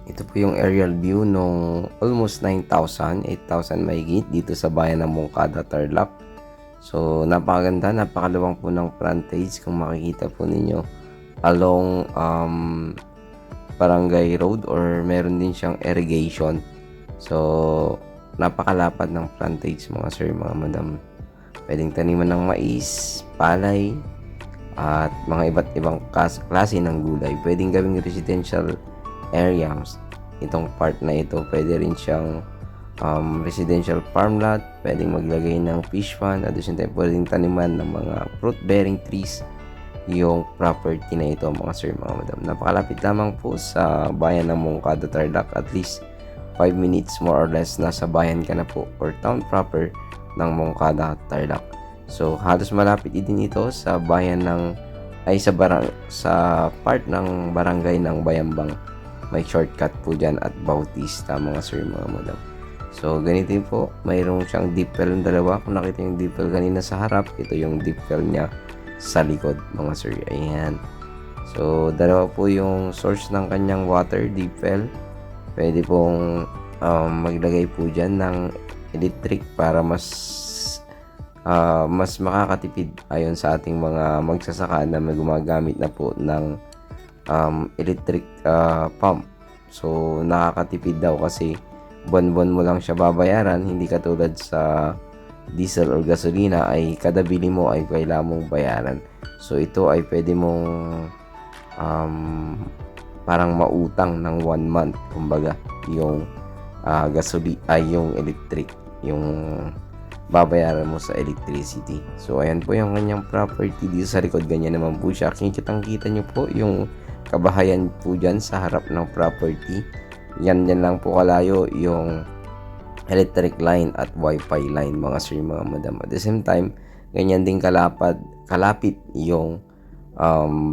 Ito po yung aerial view nung almost 9,000, 8,000 mahigit dito sa bayan ng Moncada, Tarlac. So, napakaganda, napakaluwang po ng frontage kung makikita po ninyo along Barangay Road, or meron din siyang irrigation. So, napakalapad ng frontage mga sir, mga madam. Pwedeng taniman ng mais, palay, at mga iba't ibang klase ng gulay. Pwedeng gawing residential areas itong part na ito. Pwede rin siyang residential farm lot. Pwedeng maglagay ng fish pond. At the same time, pwedeng taniman ng mga fruit bearing trees yung property na ito mga sir, mga madam. Napakalapit lamang po sa bayan ng Moncada, Tarlac. At least 5 minutes more or less nasa bayan ka na po, or town proper ng Moncada, Tarlac. So halos malapit din ito sa bayan ng sa part ng barangay ng Bayambang. May shortcut po dyan at Bautista mga sir, mga madam. So ganito po, mayroong siyang deep well ng dalawa. Kung nakita yung deep well kanina sa harap, ito yung deep well niya sa likod mga sir. Ayan. So dalawa po yung source ng kanyang water, deep well. Pwede pong maglagay po dyan ng electric para mas makakatipid ayon sa ating mga magsasaka na may gumagamit na po ng electric pump. So nakakatipid daw kasi buwan-buwan mo lang siya babayaran, hindi katulad sa diesel or gasolina ay kada bili mo ay kailangan mong bayaran. So ito ay pwede mong parang mautang ng 1 month, kumbaga yung yung electric, yung babayaran mo sa electricity. So ayan po yung kanyang property dito sa likod. Ganyan naman po siya. Kitang-kita nyo po yung kabahayan po dyan sa harap ng property. Yan lang po kalayo yung electric line at wifi line mga sir, mga madam. At the same time, ganyan din kalapit yung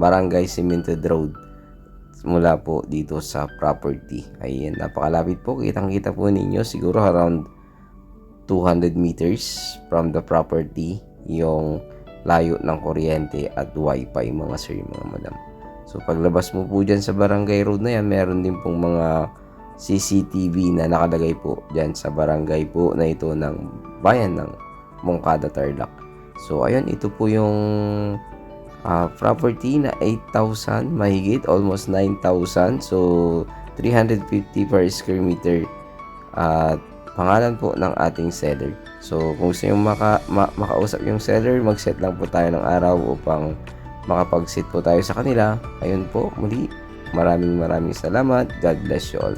barangay cemented road mula po dito sa property. Ayan, napakalapit po. Kitang-kita po ninyo siguro around 200 meters from the property yung layo ng kuryente at wifi mga sir, mga madam. So paglabas mo po dyan sa barangay road na yan, meron din pong mga CCTV na nakalagay po dyan sa barangay po na ito ng bayan ng Moncada, Tarlac. So ayun, ito po yung property na 8,000 mahigit, almost 9,000. So 350 per square meter at pangalan po ng ating seller. So kung gusto nyo makausap yung seller, mag-set lang po tayo ng araw upang makapag-sit po tayo sa kanila. Ayun po, muli, maraming salamat. God bless you all.